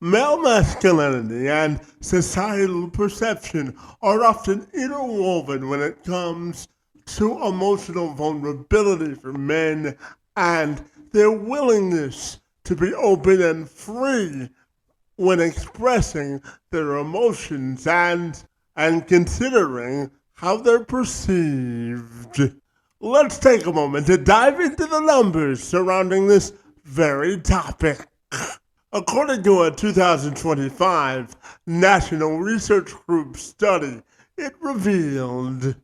Male masculinity and societal perception are often interwoven when it comes to emotional vulnerability for men and their willingness to be open and free when expressing their emotions and considering how they're perceived. Let's take a moment to dive into the numbers surrounding this very topic. According to a 2025 National Research Group study, it revealed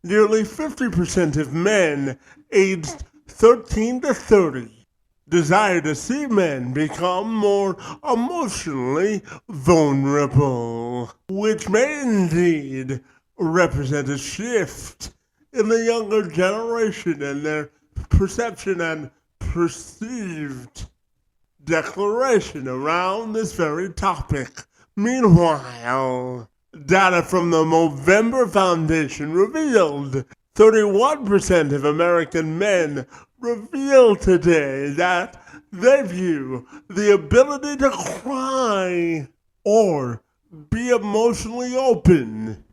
nearly 50% of men aged 13 to 30 desire to see men become more emotionally vulnerable, which may indeed represent a shift in the younger generation and their perception and perceived declaration around this very topic. Meanwhile, data from the Movember Foundation revealed 31% of American men reveal today that they view the ability to cry or be emotionally open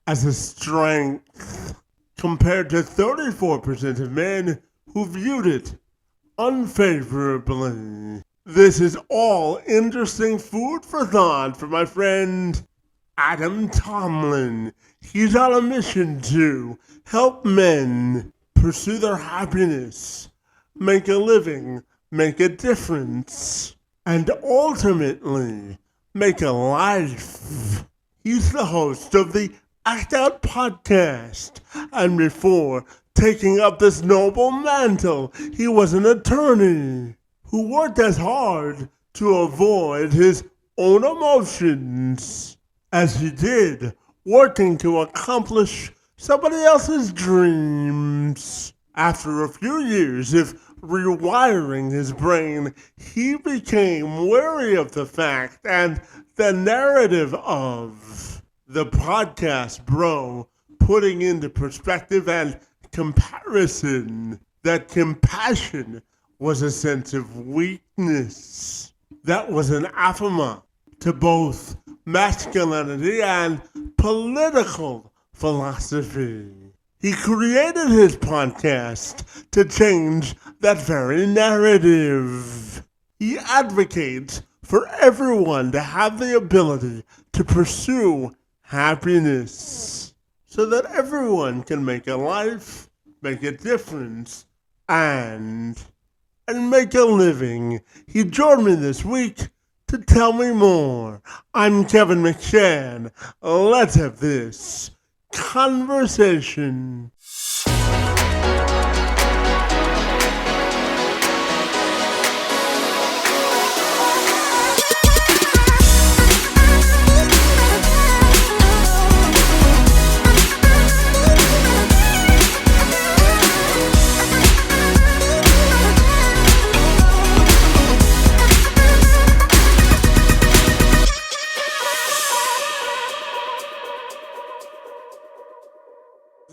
as a strength, compared to 34% of men who viewed it unfavorably. This is all interesting food for thought for my friend Adam Tomlin. He's on a mission to help men pursue their happiness, make a living, make a difference, and ultimately make a life. He's the host of the Act Out podcast, and before taking up this noble mantle, he was an attorney who worked as hard to avoid his own emotions as he did working to accomplish somebody else's dreams. After a few years of rewiring his brain, he became wary of the fact and the narrative of the podcast bro, putting into perspective and comparison that compassion was a sense of weakness. That was anathema to both masculinity and political philosophy. He created his podcast to change that very narrative. He advocates for everyone to have the ability to pursue happiness so that everyone can make a life, make a difference, and make a living. He joined me this week to tell me more. I'm Kevin McShann. Let's have this conversation.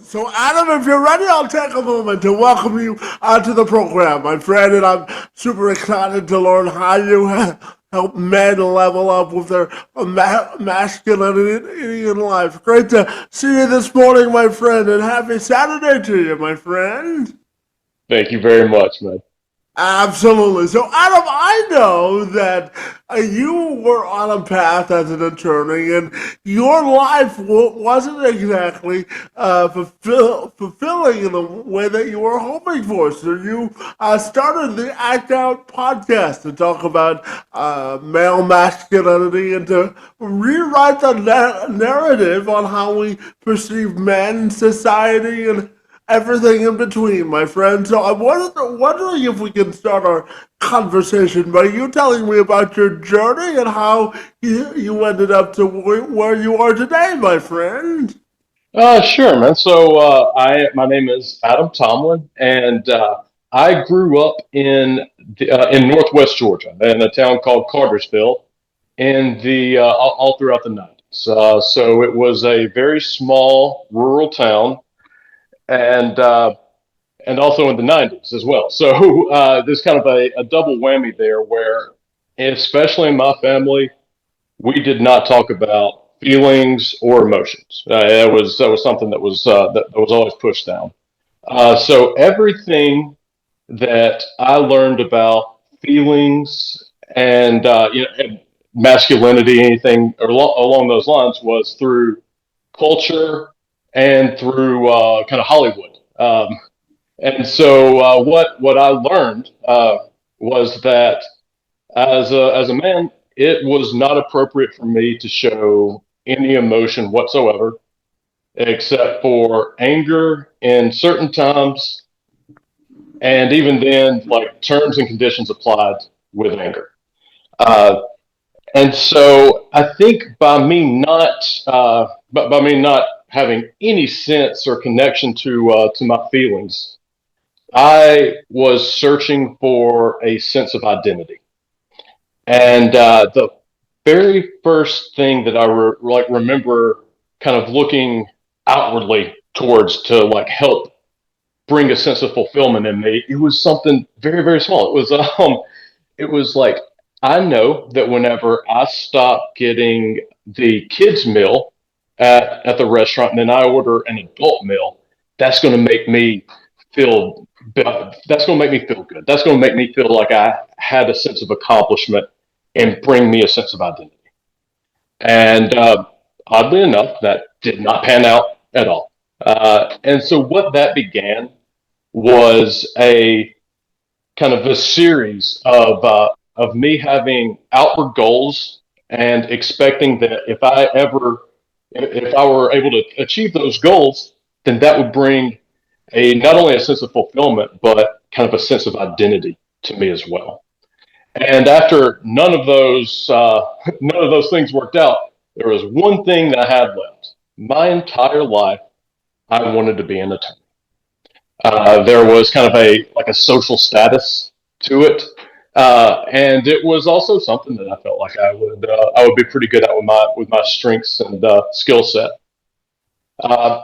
So, Adam, if you're ready, I'll take a moment to welcome you to the program, my friend. And I'm super excited to learn how you help men level up with their masculinity in life. Great to see you this morning, my friend, and happy Saturday to you, my friend. Thank you very much, man. Absolutely. So, Adam, I know that you were on a path as an attorney, and your life wasn't exactly fulfilling in the way that you were hoping for. So, you started the Act Out podcast to talk about male masculinity and to rewrite the narrative on how we perceive men, society, and everything in between, my friend. So I'm wondering if we can start our conversation by you telling me about your journey and how you ended up to where you are today, my friend. Sure, man. So, my name is Adam Tomlin, and I grew up in Northwest Georgia, in a town called Cartersville, in the all throughout the 90s. So it was a very small rural town, and and also in the 90s as well. So there's kind of a double whammy there, where especially in my family, we did not talk about feelings or emotions. That was something that was always pushed down. So everything that I learned about feelings and and masculinity, anything along those lines, was through culture and through kind of Hollywood. And so what I learned was that as a man, it was not appropriate for me to show any emotion whatsoever, except for anger in certain times, and even then, like terms and conditions applied with anger. Uh, and so I think by me not having any sense or connection to my feelings, I was searching for a sense of identity. And the very first thing that remember kind of looking outwardly towards to like help bring a sense of fulfillment in me, it was something very, very small. It was like I know that whenever I stop getting the kids meal at the restaurant and then I order an adult meal, that's going to make me feel that's going to make me feel good. That's going to make me feel like I had a sense of accomplishment and bring me a sense of identity. And oddly enough, that did not pan out at all. And so what that began was a kind of a series of me having outward goals and expecting that if I were able to achieve those goals, then that would bring a not only a sense of fulfillment but kind of a sense of identity to me as well. And after none of those things worked out, there was one thing that I had left. My entire life, I wanted to be an attorney. There was kind of a like a social status to it, and it was also something that I felt like I would be pretty good at with my strengths and skill set.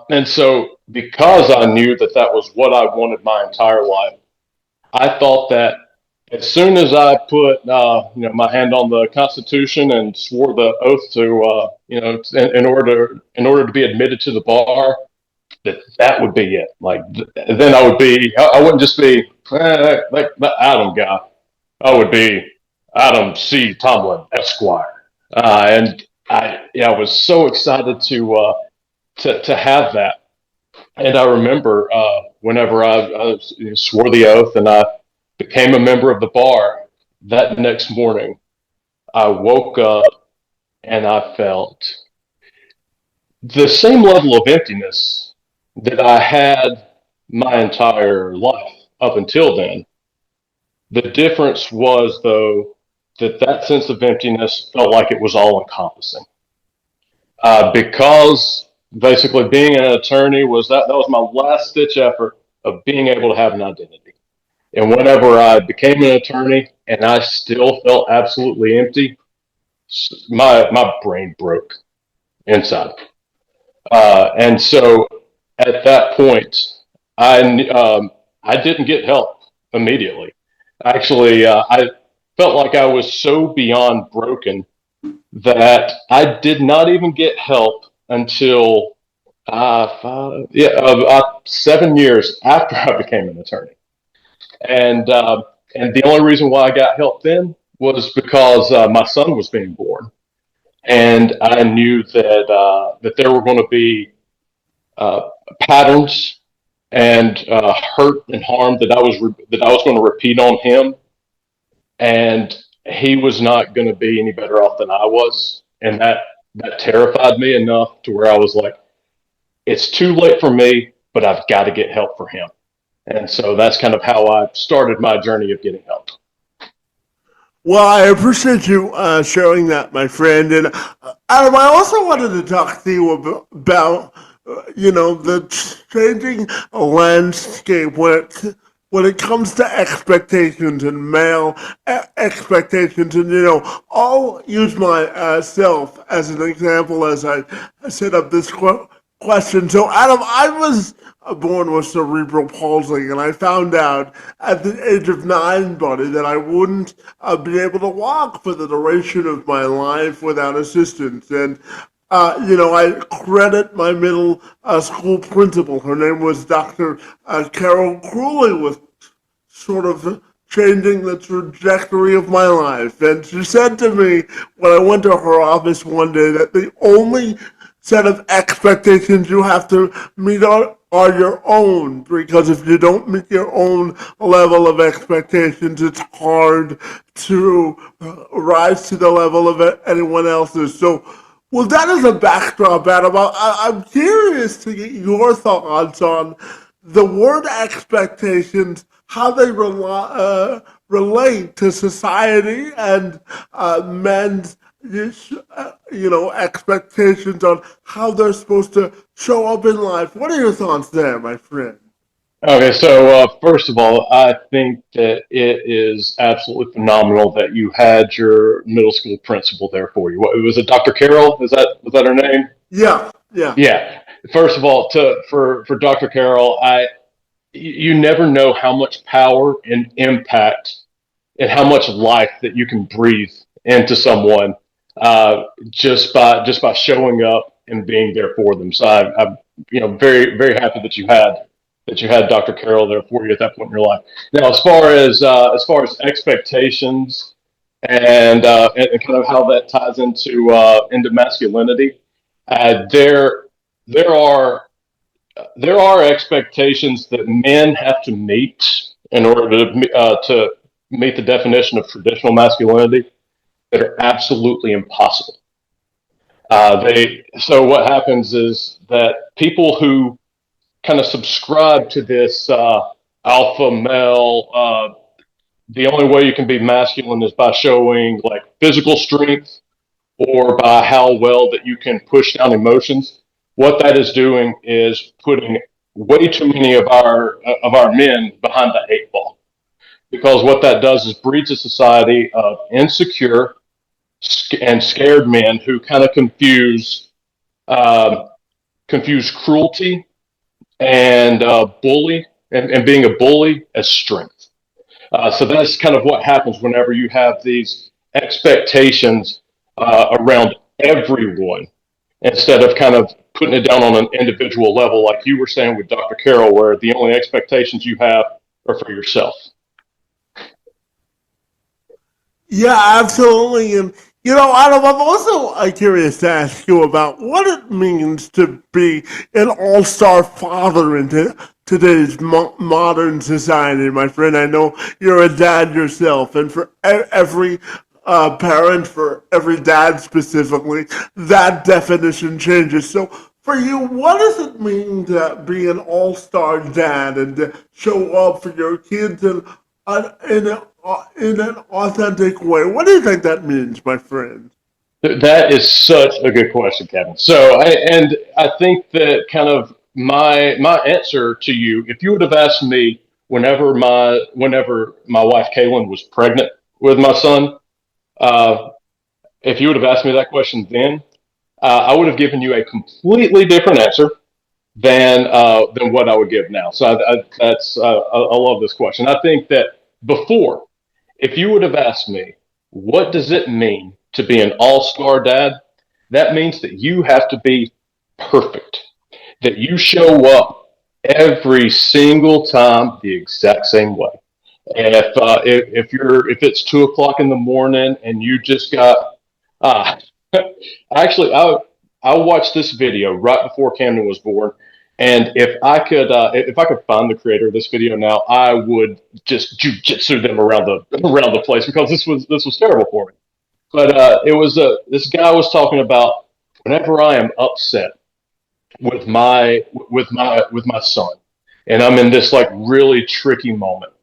And so, because I knew that that was what I wanted my entire life, I thought that as soon as I put my hand on the Constitution and swore the oath to in order to be admitted to the bar, that would be it. Like then I wouldn't just be like the Adam guy. I would be Adam C. Tomlin, Esquire, and I was so excited to have that. And I remember whenever I swore the oath and I became a member of the bar, that next morning I woke up and I felt the same level of emptiness that I had my entire life up until then. The difference was, though, that sense of emptiness felt like it was all encompassing. Because basically being an attorney that was my last ditch effort of being able to have an identity. And whenever I became an attorney and I still felt absolutely empty, my brain broke inside. And so at that point, I didn't get help immediately. Actually, I felt like I was so beyond broken that I did not even get help until 7 years after I became an attorney. And and the only reason why I got help then was because my son was being born, and I knew that there were going to be uh, patterns and hurt and harm that I was going to repeat on him, and he was not going to be any better off than I was, and that terrified me enough to where I was like, it's too late for me, but I've got to get help for him, and so that's kind of how I started my journey of getting help. Well, I appreciate you sharing that, my friend. And Adam, I also wanted to talk to you about, the changing landscape when it comes to expectations and male expectations. And, I'll use myself as an example as I set up this quote. question. So, Adam, I was born with cerebral palsy, and I found out at the age of 9, buddy, that I wouldn't be able to walk for the duration of my life without assistance. And I credit my middle school principal. Her name was Dr. Carol Cruelly, with sort of changing the trajectory of my life. And she said to me when I went to her office one day that the only set of expectations you have to meet are your own, because if you don't meet your own level of expectations, it's hard to rise to the level of anyone else's. So, well, that is a backdrop, Adam. I'm curious to get your thoughts on the word expectations, how they relate to society and men's expectations on how they're supposed to show up in life. What are your thoughts there, my friend? Okay, so first of all, I think that it is absolutely phenomenal that you had your middle school principal there for you. What was it, Dr. Carroll? Was that her name? Yeah, yeah. Yeah. First of all, for Dr. Carroll, you never know how much power and impact and how much life that you can breathe into someone just by showing up and being there for them. So I'm very very happy that you had Dr. Carroll there for you at that point in your life. Now, as far as expectations and kind of how that ties into masculinity, there there are there are expectations that men have to meet in order to meet the definition of traditional masculinity that are absolutely impossible. They So what happens is that people who kind of subscribe to this alpha male, the only way you can be masculine is by showing like physical strength or by how well that you can push down emotions. What that is doing is putting way too many of our men behind the eight ball, because what that does is breeds a society of insecure and scared men who kind of um, confuse cruelty and bully and being a bully as strength. So that's kind of what happens whenever you have these expectations around everyone, instead of kind of putting it down on an individual level, like you were saying with Dr. Carroll, where the only expectations you have are for yourself. Yeah, absolutely. And, Adam, I'm also curious to ask you about what it means to be an all star father in today's modern society, my friend. I know you're a dad yourself, and for every parent, for every dad specifically, that definition changes. So, for you, what does it mean to be an all-star dad and to show up for your kids in an authentic way? What do you think that means, my friend? That is such a good question, Kevin. And I think that kind of my answer to you, if you would have asked me whenever my wife Kaylin was pregnant with my son, uh, if you would have asked me that question then, I would have given you a completely different answer than what I would give now. So I love this question. I think that before, if you would have asked me, what does it mean to be an all-star dad? That means that you have to be perfect, that you show up every single time the exact same way. And if it's 2 o'clock in the morning and you just got uh, actually I watched this video right before Camden was born, and if I could find the creator of this video now, I would just jujitsu them around the place, because this was terrible for me. But it was this guy was talking about, whenever I am upset with my son, and I'm in this like really tricky moment,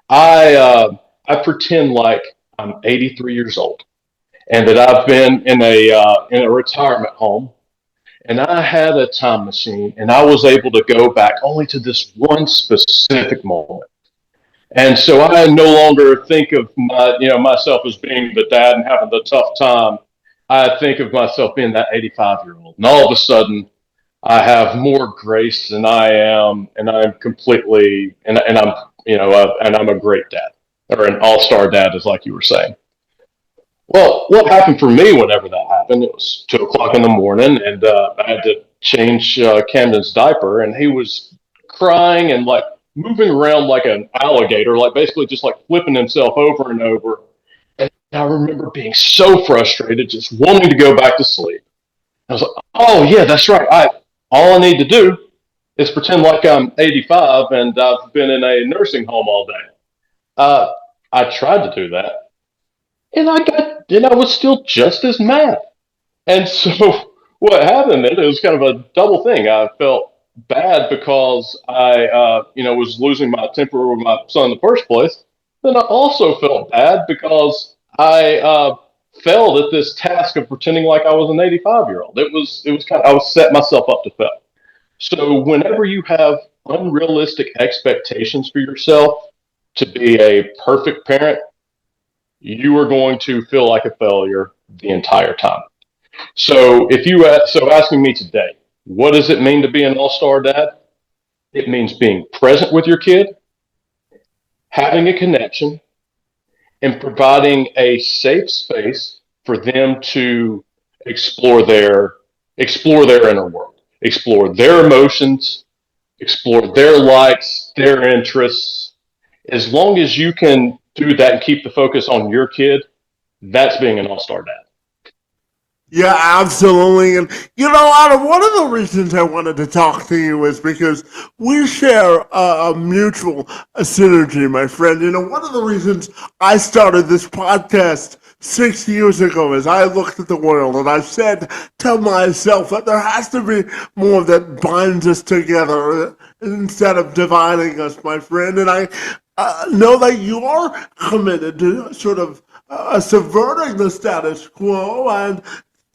I pretend like I'm 83 years old, and that I've been in a retirement home, and I had a time machine, and I was able to go back only to this one specific moment. And so I no longer think of myself as being the dad and having the tough time. I think of myself being that 85-year-old, and all of a sudden I have more grace than I am, and I'm completely, and I'm, and I'm a great dad, or an all-star dad, is like you were saying. Well, what happened for me whenever that happened? It was 2 o'clock in the morning, and I had to change Camden's diaper, and he was crying and like moving around like an alligator, like basically just like flipping himself over and over. And I remember being so frustrated, just wanting to go back to sleep. I was like, "Oh yeah, that's right. I All I need to do is pretend like I'm 85 and I've been in a nursing home all day." Uh, I tried to do that, and I was still just as mad. And so what happened then, it was kind of a double thing. I felt bad because I was losing my temper with my son in the first place. Then I also felt bad because I failed at this task of pretending like I was an 85-year-old. It was kind of, I was setting myself up to fail. So whenever you have unrealistic expectations for yourself to be a perfect parent, you are going to feel like a failure the entire time. So asking me today, what does it mean to be an all-star dad? It means being present with your kid, having a connection, and providing a safe space for them to explore their explore their inner world, explore their emotions, explore their likes, their interests. As long as you can do that and keep the focus on your kid, that's being an all-star dad. Yeah, absolutely. And Adam, one of the reasons I wanted to talk to you is because we share a mutual synergy, my friend. One of the reasons I started this podcast 6 years ago is I looked at the world and I said to myself that there has to be more that binds us together instead of dividing us, my friend. And I know that you are committed to sort of subverting the status quo and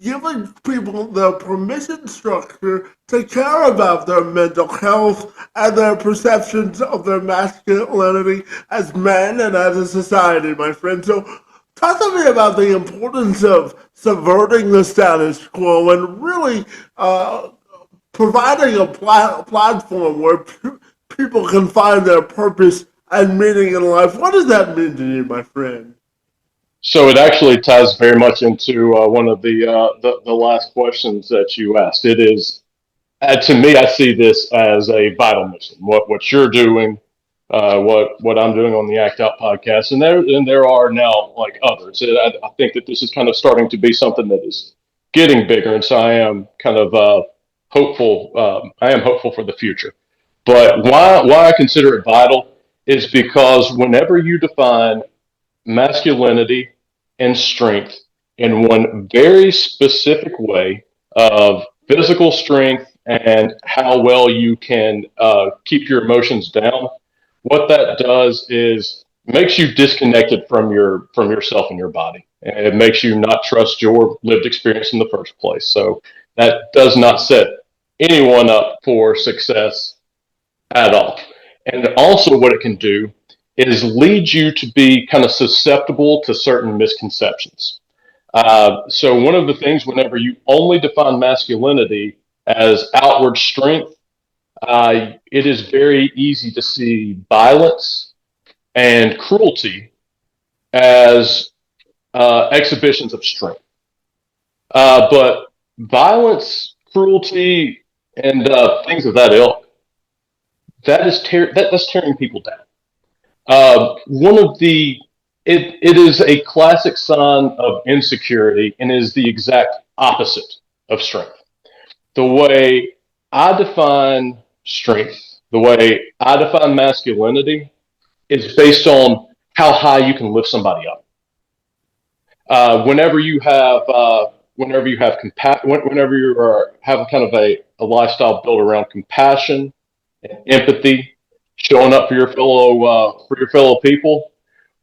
giving people the permission structure to care about their mental health and their perceptions of their masculinity as men and as a society, my friend. So, talk to me about the importance of subverting the status quo and really providing a platform where people can find their purpose and meaning in life. What does that mean to you, my friend? So it actually ties very much into one of the last questions that you asked. It is to me, I see this as a vital mission. What you're doing, what I'm doing on the Act Out podcast, and there are now like others. I think that this is kind of starting to be something that is getting bigger, and so I am kind of hopeful. I am hopeful for the future. But why I consider it vital is because whenever you define masculinity and strength in one very specific way of physical strength and how well you can keep your emotions down. What that does is makes you disconnected from yourself and your body. And it makes you not trust your lived experience in the first place. So that does not set anyone up for success at all. And also, what it can do is lead you to be kind of susceptible to certain misconceptions. So, one of the things, whenever you only define masculinity as outward strength, it is very easy to see violence and cruelty as exhibitions of strength. But violence, cruelty, and things of that ilk, that's tearing people down. One of the it is a classic sign of insecurity and is the exact opposite of strength. The way I define strength, the way I define masculinity, is based on how high you can lift somebody up. Whenever you have whenever you are have kind of a lifestyle built around compassion and empathy, showing up for your fellow people,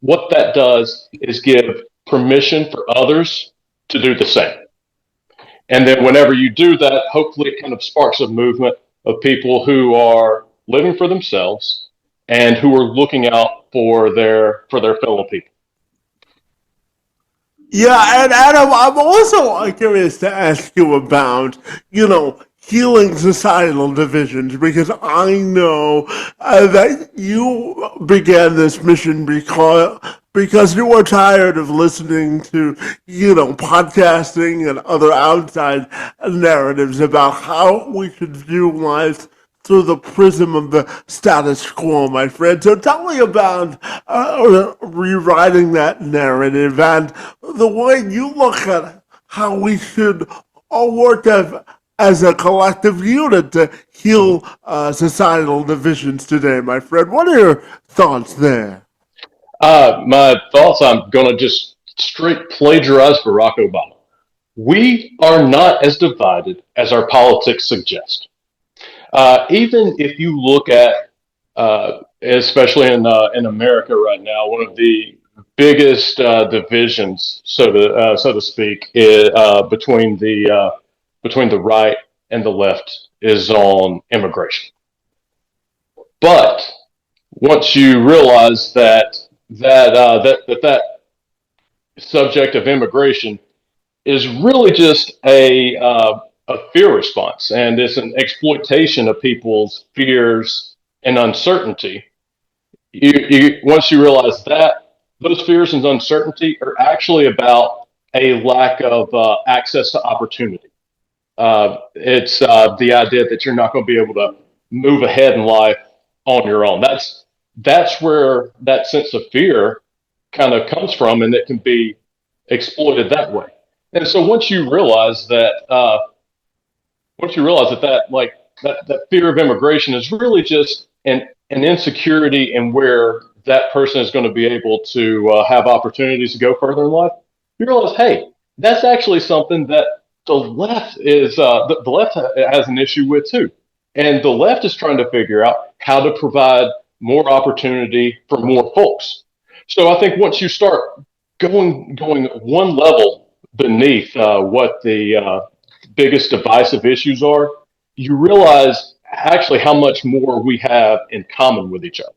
what that does is give permission for others to do the same. And then whenever you do that, hopefully it kind of sparks a movement of people who are living for themselves and who are looking out for their fellow people. Yeah, and Adam, I'm also curious to ask you about, you know, healing societal divisions, because I know that you began this mission because you were tired of listening to, podcasting and other outside narratives about how we should view life through the prism of the status quo, my friend. So tell me about rewriting that narrative and the way you look at how we should all work as a collective unit to heal societal divisions today, my friend. What are your thoughts there? My thoughts, I'm going to just straight plagiarize Barack Obama. We are not as divided as our politics suggest. Even if you look at, especially in America right now, one of the biggest divisions, so to speak, between the right and the left is on immigration. But once you realize that subject of immigration is really just a fear response, and it's an exploitation of people's fears and uncertainty. Once you realize that those fears and uncertainty are actually about a lack of access to opportunity. It's the idea that you're not going to be able to move ahead in life on your own. That's where that sense of fear kind of comes from, and it can be exploited that way. And so once you realize that fear of immigration is really just an insecurity in where that person is going to be able to have opportunities to go further in life, you realize, hey, that's actually something that the left has an issue with too, and the left is trying to figure out how to provide more opportunity for more folks. So I think once you start going one level beneath what the biggest divisive issues are, you realize actually how much more we have in common with each other.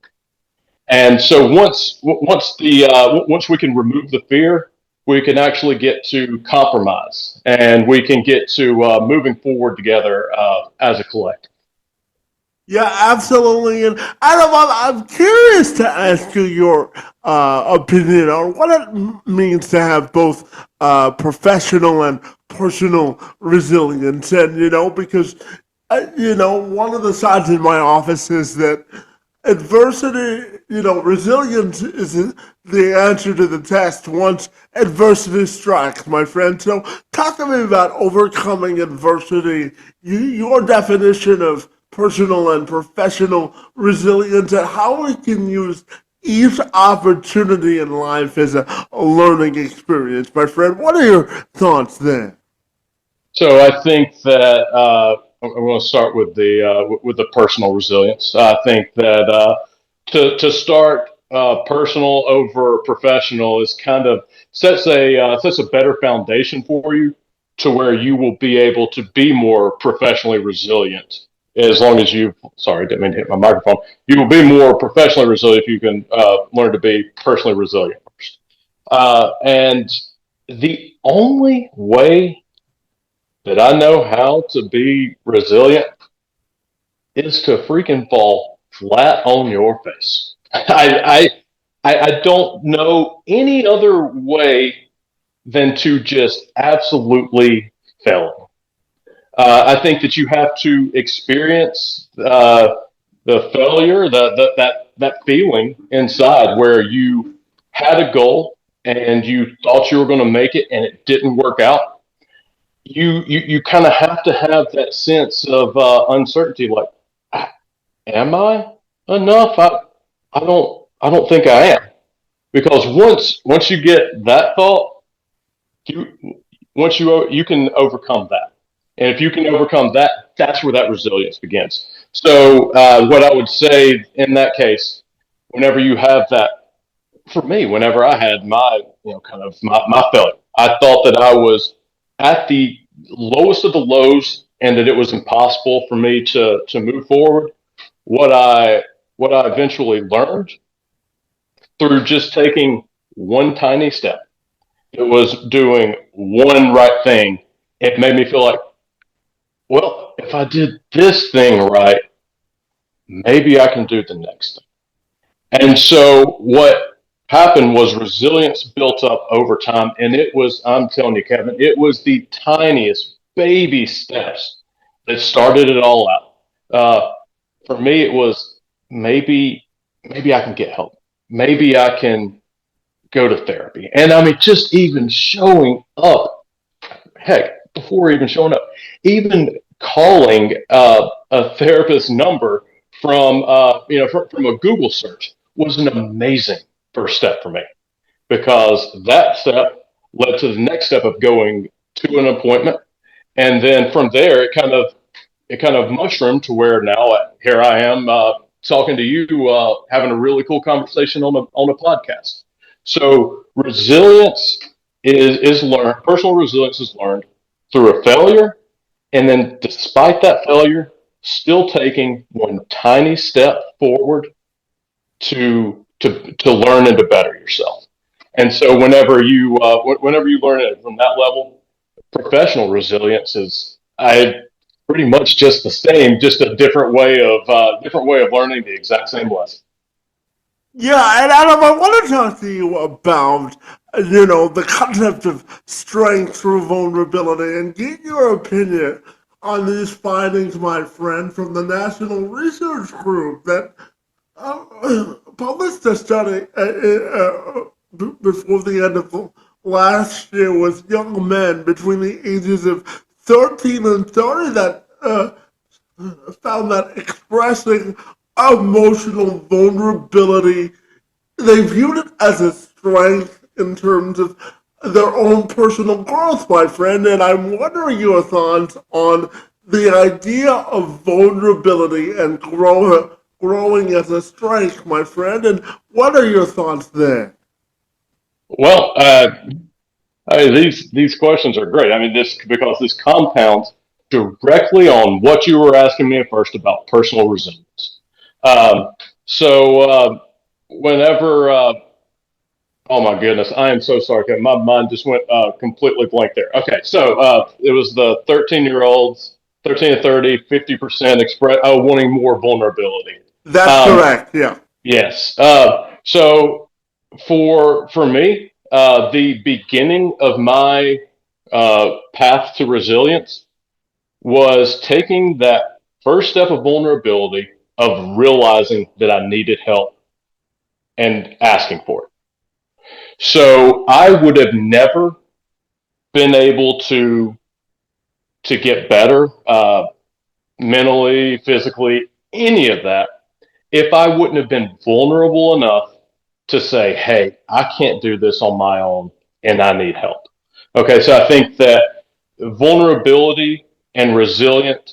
And so once we can remove the fear, we can actually get to compromise, and we can get to moving forward together as a collective. Yeah, absolutely. And Adam, I'm curious to ask you your opinion on what it means to have both professional and personal resilience. And, because, one of the sides in my office is that adversity, resilience is the answer to the test once adversity strikes, my friend. So, talk to me about overcoming adversity, your definition of personal and professional resilience, and how we can use each opportunity in life as a learning experience, my friend. What are your thoughts there? So I think that I'm going to start with the personal resilience. I think that to start personal over professional is kind of sets a better foundation for you to where you will be able to be more professionally resilient as long as you. Sorry, didn't mean to hit my microphone. You will be more professionally resilient if you can learn to be personally resilient first. And the only way that I know how to be resilient is to freaking fall flat on your face. I don't know any other way than to just absolutely fail. I think that you have to experience the failure, that feeling inside where you had a goal and you thought you were going to make it and it didn't work out. You kind of have to have that sense of uncertainty, like, am I enough? I don't think I am, because once you get that thought, you you can overcome that, and if you can overcome that, that's where that resilience begins. So what I would say in that case, whenever you have that, for me, whenever I had my kind of my failure, I thought that I was at the lowest of the lows and that it was impossible for me to move forward. What I what I eventually learned through just taking one tiny step, it was doing one right thing. It made me feel like, well, if if I did this thing right, maybe I can do the next thing. And so what happened was resilience built up over time. And it was, I'm telling you, Kevin, it was the tiniest baby steps that started it all out. For me, it was maybe I can get help. Maybe I can go to therapy. And I mean, just even showing up, heck, before even showing up, even calling a therapist number from a Google search was an amazing first step for me, because that step led to the next step of going to an appointment, and then from there it kind of mushroomed to where now here I am talking to you, having a really cool conversation on a podcast. So resilience is learned. Personal resilience is learned through a failure, and then despite that failure, still taking one tiny step forward to learn and to better yourself. And so whenever you learn it from that level, professional resilience is I pretty much just the same, just a different way of learning the exact same lesson. Yeah, and Adam, I want to talk to you about, the concept of strength through vulnerability and get your opinion on these findings, my friend, from the National Research Group that published a study before the end of the last year with young men between the ages of 13 and 30 that found that expressing emotional vulnerability, they viewed it as a strength in terms of their own personal growth, my friend. And I'm wondering your thoughts on the idea of vulnerability and growing as a strength, my friend. And what are your thoughts there? Well, these questions are great. I mean, this because this compounds directly on what you were asking me at first about personal resilience. Um, so whenever oh my goodness, I am so sorry, Kevin. My mind just went completely blank there. Okay, so it was the 13-year-olds, 13 to 30, 50% express wanting more vulnerability. That's Um, correct, yeah. yes. So for me, the beginning of my path to resilience was taking that first step of vulnerability, of realizing that I needed help and asking for it. So I would have never been able to get better mentally, physically, any of that if I wouldn't have been vulnerable enough to say, "Hey, I can't do this on my own, and I need help." Okay, so I think that vulnerability and resiliency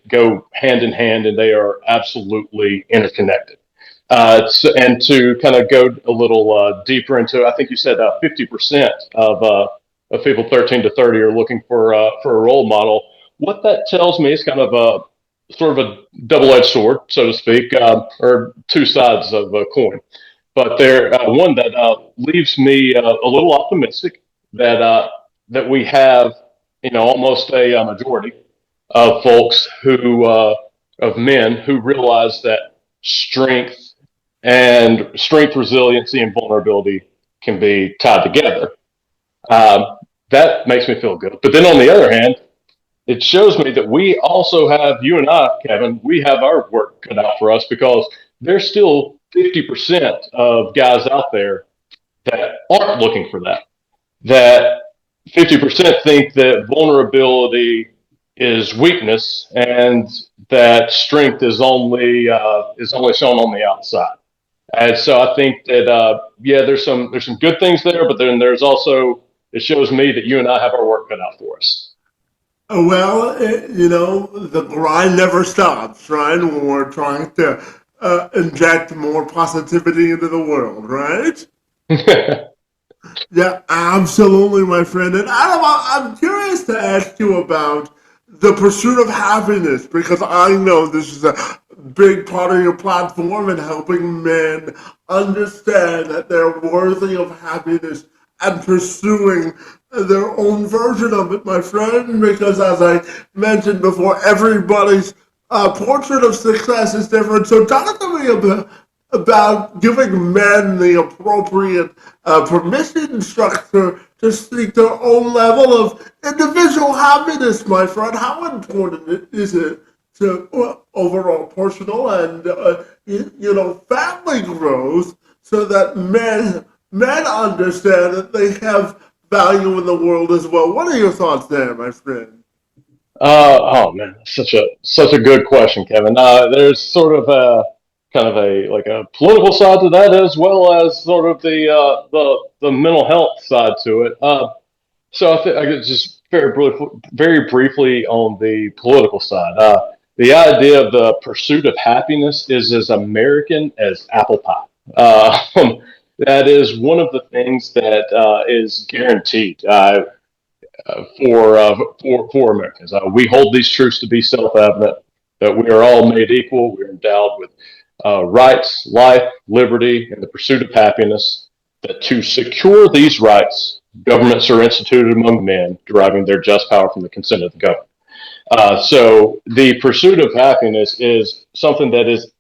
go hand in hand, and they are absolutely interconnected. And to kind of go a little deeper into, I think you said 50% of people 13 to 30 are looking for a role model. What that tells me is kind of a sort of a double-edged sword, so to speak, or two sides of a coin. But there, one that leaves me a little optimistic that we have, almost a majority of folks of men who realize that strength, resiliency, and vulnerability can be tied together. Um, that makes me feel good. But then on the other hand, it shows me that we also have, you and I, Kevin, we have our work cut out for us, because there's still 50% of guys out there that aren't looking for that. That 50% think that vulnerability is weakness, and that strength is only shown on the outside. And so I think that yeah, there's some good things there, but then there's also, it shows me that you and I have our work cut out for us. Well, the grind never stops, right? When we're trying to inject more positivity into the world, right? Yeah, absolutely, my friend. And Adam, I'm curious to ask you about the pursuit of happiness, because I know this is a big part of your platform in helping men understand that they're worthy of happiness and pursuing their own version of it, my friend, because as I mentioned before, everybody's portrait of success is different. So talk to me about giving men the appropriate permission structure to seek their own level of individual happiness, my friend. How important is it to overall personal and family growth so that men understand that they have value in the world as well. What are your thoughts there, my friend? Oh man, such a good question, Kevin. There's sort of a kind of a like a political side to that, as well as sort of the mental health side to it. So I could just very briefly on the political side. The idea of the pursuit of happiness is as American as apple pie. That is one of the things that is guaranteed. For Americans. We hold these truths to be self-evident that we are all made equal. We're endowed with rights, life, liberty, and the pursuit of happiness. That to secure these rights, governments are instituted among men, deriving their just power from the consent of the government. So the pursuit of happiness is something that is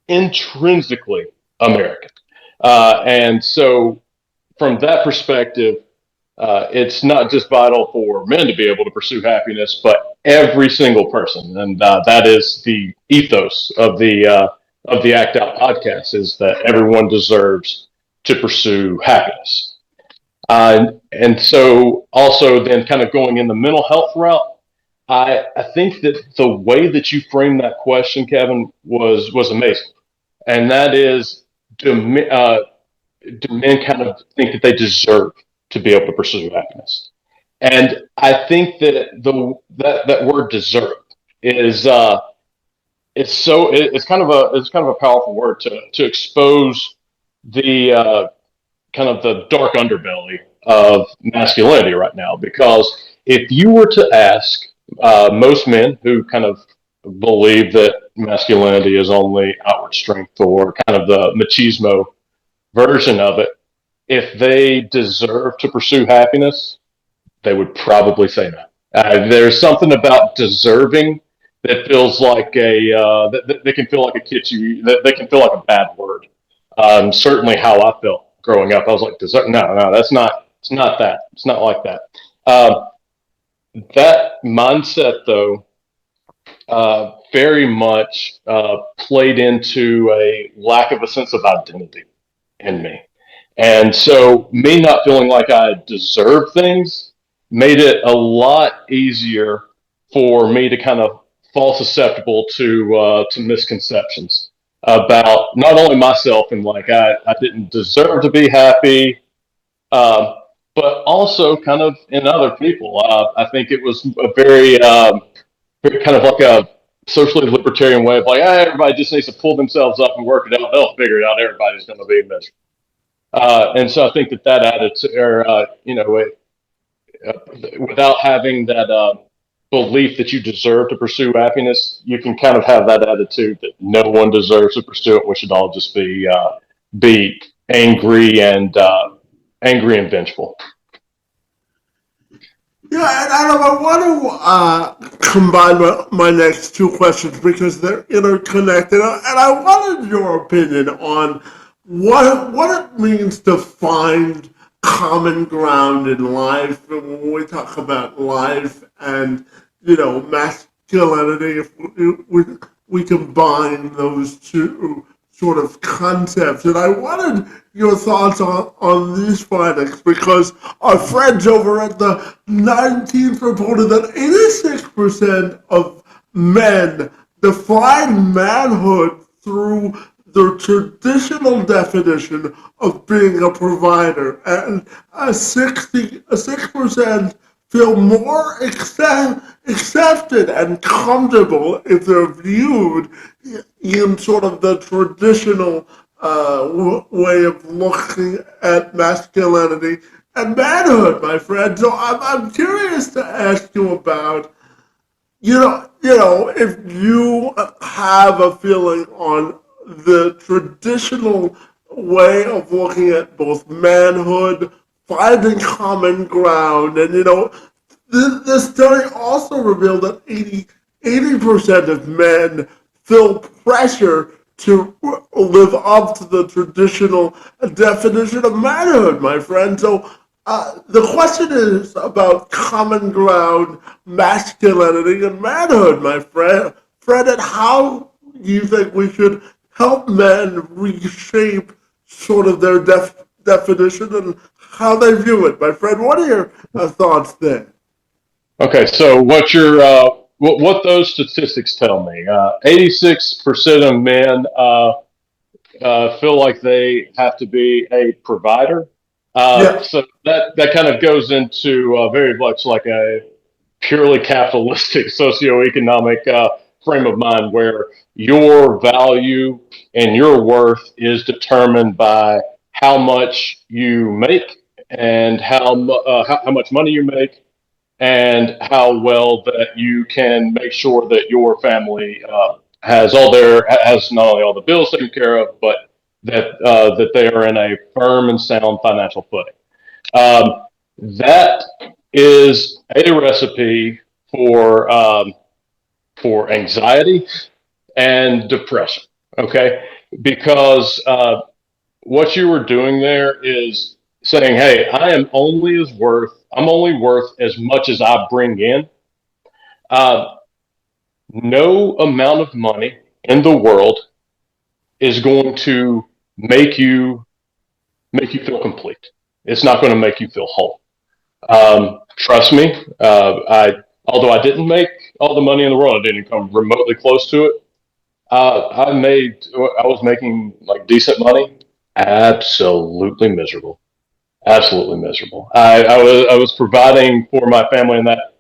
intrinsically American. And so, from that perspective, it's not just vital for men to be able to pursue happiness, but every single person, and that is the ethos of the Act Out podcast: is that everyone deserves to pursue happiness. And so, also then, kind of going in the mental health route, I think that the way that you framed that question, Kevin, was amazing, and that is do men kind of think that they deserve to be able to pursue happiness? And I think that that word "deserve" is it's kind of a powerful word to expose the kind of the dark underbelly of masculinity right now. Because if you were to ask most men who kind of believe that masculinity is only outward strength or kind of the machismo version of it, if they deserve to pursue happiness, they would probably say no. There's something about deserving that feels like that can feel like a kitschy, that can feel like a bad word. Certainly, how I felt growing up, I was like, deserve? No, no, that's not. It's not that. It's not like that. Um, that mindset, though, very much played into a lack of a sense of identity in me. And so, me not feeling like I deserve things made it a lot easier for me to kind of fall susceptible to misconceptions about not only myself and like I didn't deserve to be happy, um, but also kind of in other people. I think it was a very kind of like a socially libertarian way of like, everybody just needs to pull themselves up and work it out. They'll figure it out. Everybody's going to be miserable. And so I think that added to, or without having that belief that you deserve to pursue happiness, you can kind of have that attitude that no one deserves to pursue it. We should all just be angry and vengeful. Yeah, and Adam, I want to combine my next two questions because they're interconnected, and I wanted your opinion on what it means to find common ground in life. And when we talk about life and masculinity, if we combine those two sort of concepts. And I wanted your thoughts on these findings because our friends over at the 19th reported that 86% of men define manhood through the traditional definition of being a provider, and a 6% feel more accepted and comfortable if they're viewed in sort of the traditional way of looking at masculinity and manhood, my friend. So I'm curious to ask you about, if you have a feeling on the traditional way of looking at both manhood finding common ground. And, this study also revealed that 80% of men feel pressure to live up to the traditional definition of manhood, my friend. So the question is about common ground, masculinity, and manhood, my friend. Fred, and how do you think we should help men reshape sort of their definition and how they view it, my friend? What are your thoughts there? Okay, so what those statistics tell me, 86% of men feel like they have to be a provider. Yeah, So that kind of goes into very much like a purely capitalistic socioeconomic frame of mind where your value and your worth is determined by how much you make and how much money you make and how well that you can make sure that your family has not only all the bills taken care of, but that they are in a firm and sound financial footing. That is a recipe for for anxiety and depression. Okay, because what you were doing there is saying, "Hey, I'm only worth as much as I bring in." Uh, no amount of money in the world is going to make you feel complete. It's not going to make you feel whole. Trust me, I although I didn't make all the money in the world, I didn't come remotely close to it. I was making like decent money. Absolutely miserable. Absolutely miserable. I was providing for my family in that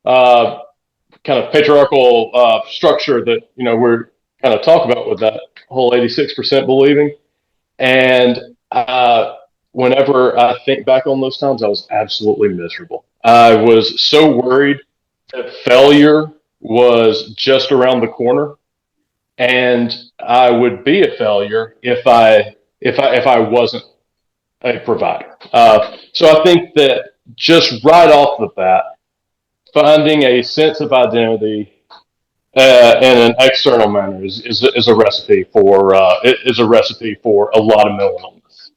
uh, kind of patriarchal structure that we're kind of talk about with that whole 86% believing. And whenever I think back on those times, I was absolutely miserable. I was so worried that failure was just around the corner, and I would be a failure if I wasn't a provider. So I think that just right off the bat, finding a sense of identity in an external manner is a recipe for a lot of mental illness.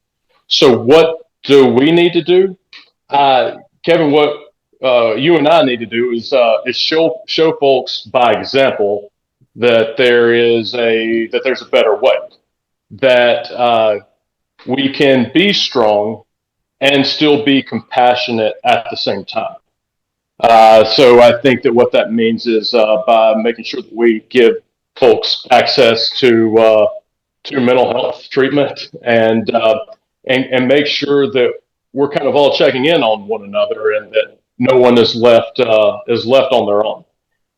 So what do we need to do, Kevin? What you and I need to do is show folks by example that there's a better way, that we can be strong and still be compassionate at the same time. So I think that what that means is by making sure that we give folks access to mental health treatment and make sure that we're kind of all checking in on one another and that no one is left on their own.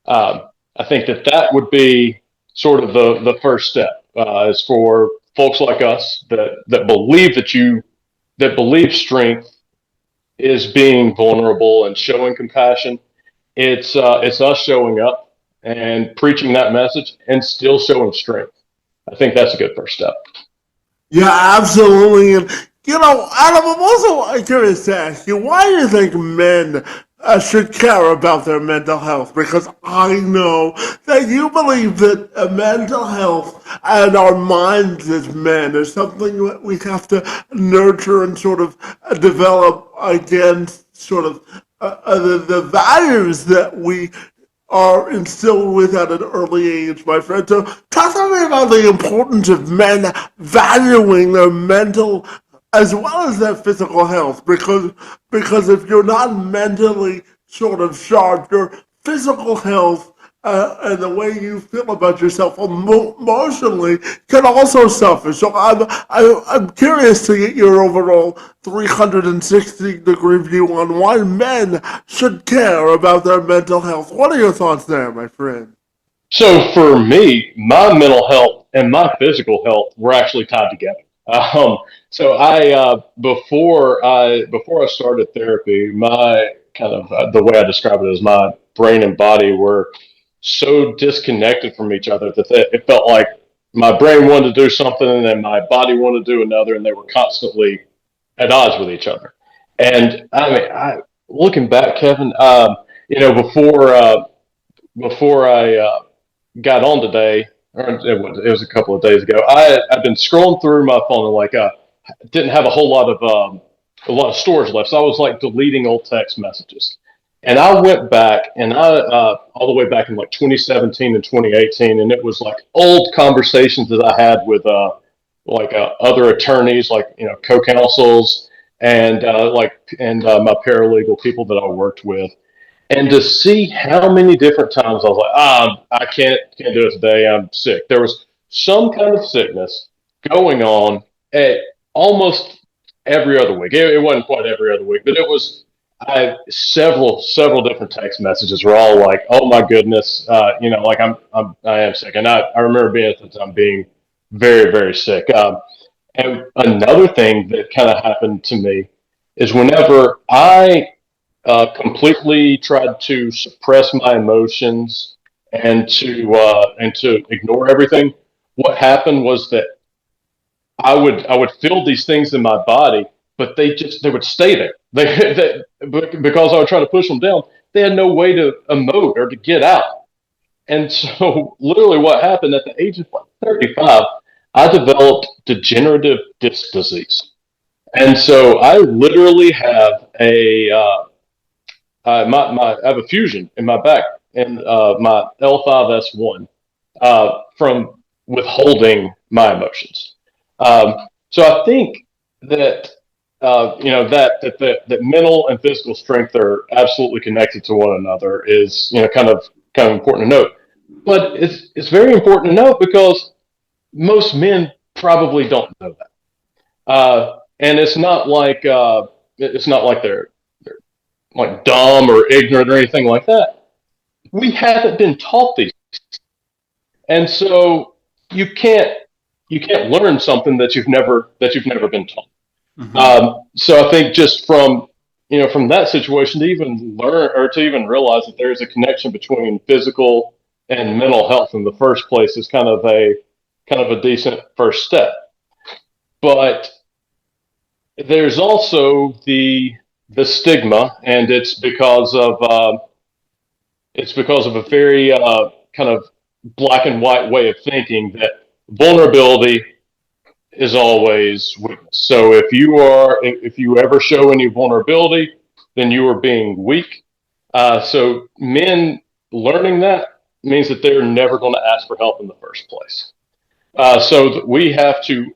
I think that that would be sort of the first step is for folks like us that believe that believe strength is being vulnerable and showing compassion. It's us showing up and preaching that message and still showing strength. I think that's a good first step. yeah, absolutely. And, Adam, I'm also curious to ask you, why do you think men should care about their mental health? Because I know that you believe that mental health and our minds as men is something that we have to nurture and sort of develop against sort of the values that we are instilled with at an early age, my friend. So talk to me about the importance of men valuing their mental as well as their physical health. Because if you're not mentally sort of sharp, your physical health and the way you feel about yourself emotionally can also suffer. So I'm curious to get your overall 360-degree view on why men should care about their mental health. What are your thoughts there, my friend? So for me, my mental health and my physical health were actually tied together. So I before I started therapy, my kind of the way I describe it is my brain and body were so disconnected from each other that it felt like my brain wanted to do something and then my body wanted to do another, and they were constantly at odds with each other. And I mean, looking back, Kevin, before I got on today, or it was a couple of days ago, I've been scrolling through my phone and didn't have a lot of storage left, so I was like deleting old text messages. And I went back and all the way back in like 2017 and 2018, and it was like old conversations that I had with other attorneys, like co-counsels, and my paralegal people that I worked with, and to see how many different times I was like, I can't do it today. I'm sick. There was some kind of sickness going on at almost every other week. It wasn't quite every other week, but it was. I several different text messages were all like, "Oh my goodness, like I am sick," and I remember being at the time being very very sick. And another thing that kind of happened to me is whenever I completely tried to suppress my emotions and to ignore everything. What happened was that I would feel these things in my body, but they would stay there. Because I would try to push them down. They had no way to emote or to get out. And so, literally, what happened at the age of like 35, I developed degenerative disc disease. And so, I literally have I have a fusion in my back and my L5S1 from withholding my emotions. So I think that that mental and physical strength are absolutely connected to one another is kind of important to note. But it's very important to note because most men probably don't know that, and it's not like they're like dumb or ignorant or anything like that. We haven't been taught these, and so you can't you can't learn something that you've never been taught. Mm-hmm. So I think just from that situation to even learn or to even realize that there is a connection between physical and mental health in the first place is kind of a decent first step. But there's also the stigma, and it's because of a very kind of black and white way of thinking that vulnerability is always weakness. So if you ever show any vulnerability, then you are being weak. So men learning that means that they're never going to ask for help in the first place. So we have to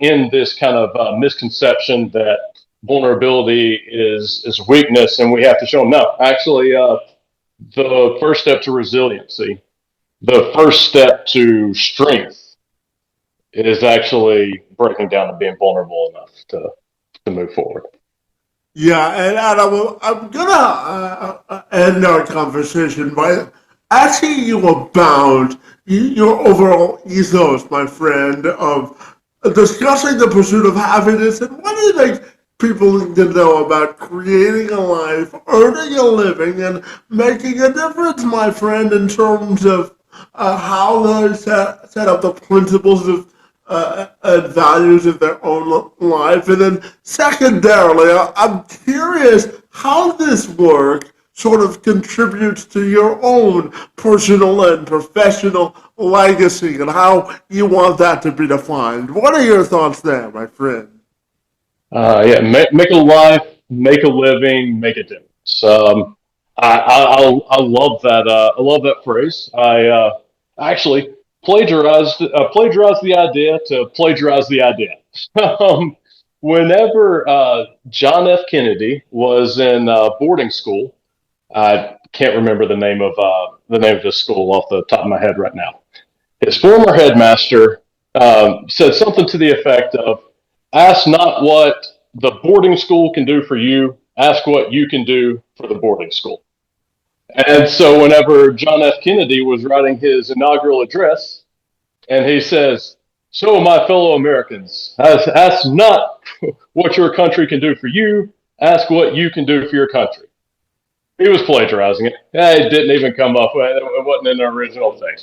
end this kind of misconception that vulnerability is weakness, and we have to show them no. Actually, the first step to resiliency, the first step to strength, is actually breaking down and being vulnerable enough to move forward. Yeah, and Adam, I'm gonna end our conversation by asking you about your overall ethos, my friend, of discussing the pursuit of happiness. And what do you think people need to know about creating a life, earning a living, and making a difference, my friend, in terms of how they set up the principles of and values of their own life. And then secondarily, I'm curious how this work sort of contributes to your own personal and professional legacy and how you want that to be defined. What are your thoughts there, my friend? Yeah, make a life, make a living, make a difference. I love that. I love that phrase. Actually plagiarized the idea to plagiarize the idea. um, Whenever John F. Kennedy was in boarding school, I can't remember the name of the school off the top of my head right now. His former headmaster said something to the effect of, "Ask not what the boarding school can do for you, ask what you can do for the boarding school." And so, whenever John F. Kennedy was writing his inaugural address, and he says, "So, my fellow Americans, ask not what your country can do for you, ask what you can do for your country." He was plagiarizing it. It didn't even come up. It wasn't an original thing.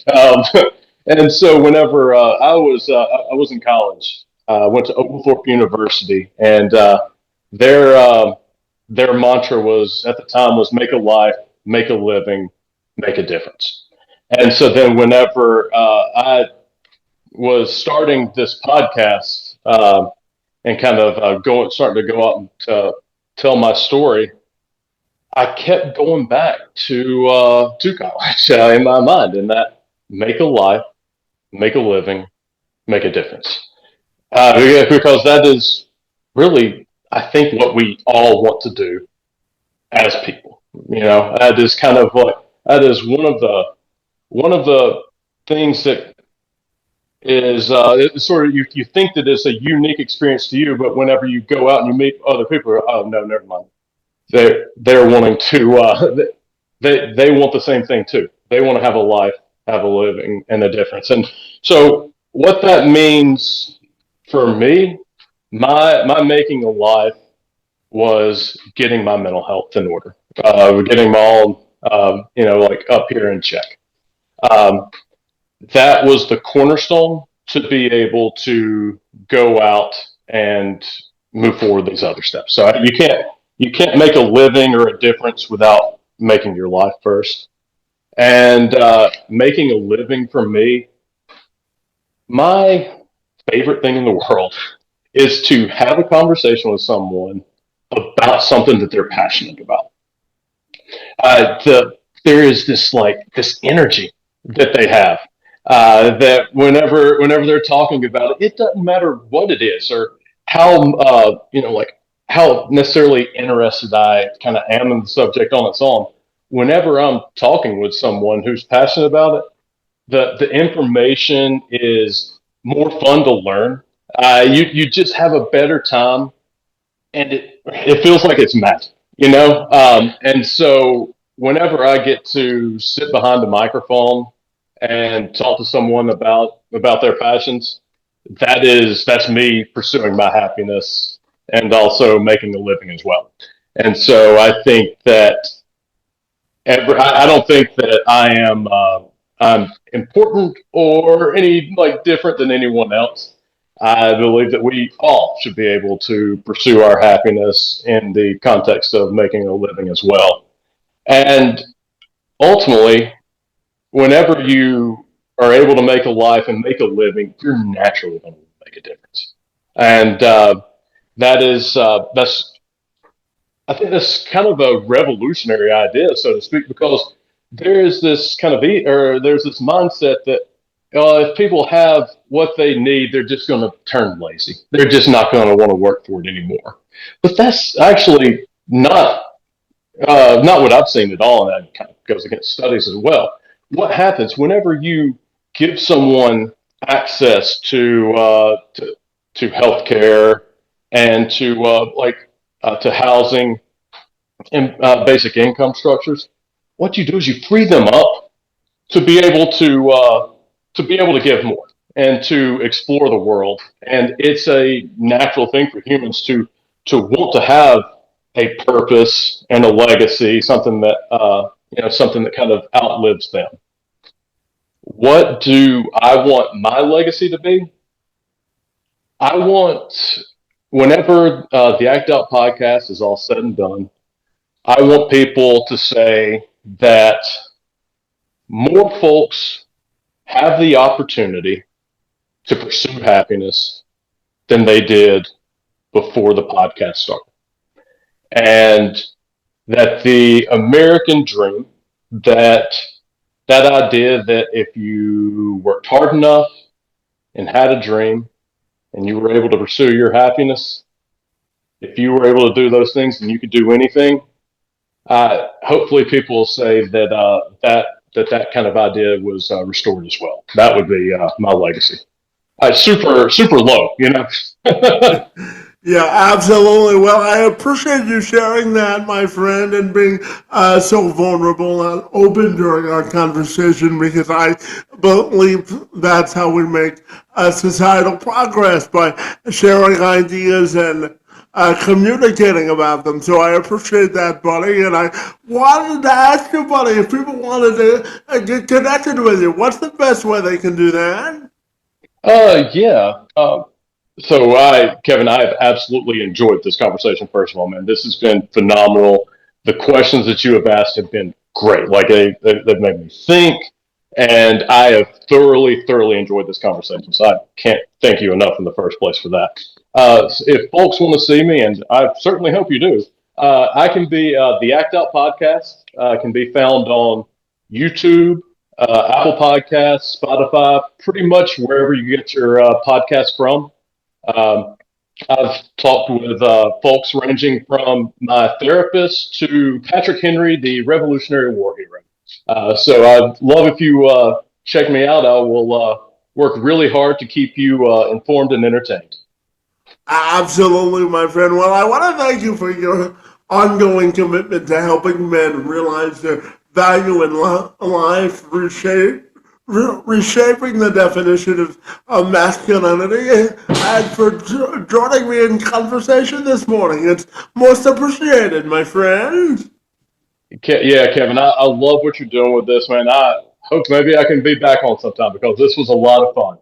And so whenever I was in college, I went to Oglethorpe University, and their their mantra was at the time was make a life, make a living, make a difference. And so then whenever I was starting this podcast and kind of starting to go out and tell my story, I kept going back to college in my mind, and that make a life, make a living, make a difference. Because that is really, I think, what we all want to do as people. That is kind of like that is one of the things that is it's sort of you think that it's a unique experience to you, but whenever you go out and you meet other people, oh no, never mind. They're wanting to they want the same thing too. They want to have a life, have a living, and a difference. And so what that means for me, my making a life was getting my mental health in order, getting my own like up here in check. Um, that was the cornerstone to be able to go out and move forward these other steps. So you can't make a living or a difference without making your life first. And making a living for me, my favorite thing in the world is to have a conversation with someone about something that they're passionate about. There is this energy that they have that whenever they're talking about it, it doesn't matter what it is or how like how necessarily interested I kind of am in the subject on its own. Whenever I'm talking with someone who's passionate about it, the information is more fun to learn. You just have a better time, and it feels like it's magic. And so whenever I get to sit behind the microphone and talk to someone about their passions, that's me pursuing my happiness and also making a living as well. And so I think that I don't think that I'm important or any like different than anyone else. I believe that we all should be able to pursue our happiness in the context of making a living as well. And ultimately, whenever you are able to make a life and make a living, you're naturally going to make a difference. And that's I think that's kind of a revolutionary idea, so to speak, because there's this kind of or there's this mindset that if people have what they need, they're just going to turn lazy. They're just not going to want to work for it anymore. But that's actually not what I've seen at all, and that kind of goes against studies as well. What happens whenever you give someone access to healthcare and to housing and basic income structures? What you do is you free them up to be able to give more and to explore the world. And it's a natural thing for humans to want to have a purpose and a legacy, something that kind of outlives them. What do I want my legacy to be? I want, whenever the Act Out podcast is all said and done, I want people to say that more folks have the opportunity to pursue happiness than they did before the podcast started. And that the American dream, that idea that if you worked hard enough and had a dream and you were able to pursue your happiness, if you were able to do those things, then you could do anything. Hopefully, people will say that kind of idea was restored as well. That would be my legacy. Super low. Yeah, absolutely. Well, I appreciate you sharing that, my friend, and being so vulnerable and open during our conversation because I believe that's how we make societal progress by sharing ideas and communicating about them. So I appreciate that, buddy. And I wanted to ask you, buddy, if people wanted to get connected with you, what's the best way they can do that? Yeah. So, Kevin, I have absolutely enjoyed this conversation. First of all, man, this has been phenomenal. The questions that you have asked have been great. Like they've made me think, and I have thoroughly enjoyed this conversation. So I can't thank you enough in the first place for that. If folks want to see me, and I certainly hope you do, I can be the Act Out podcast can be found on YouTube, Apple Podcasts, Spotify, pretty much wherever you get your podcast from. Um, I've talked with folks ranging from my therapist to Patrick Henry, the Revolutionary War hero. So I'd love if you check me out. I will work really hard to keep you informed and entertained. Absolutely, my friend. Well, I want to thank you for your ongoing commitment to helping men realize their value in life, reshaping the definition of masculinity, and for joining me in conversation this morning. It's most appreciated, my friend. Yeah, Kevin, I love what you're doing with this, man. I hope maybe I can be back on sometime because this was a lot of fun.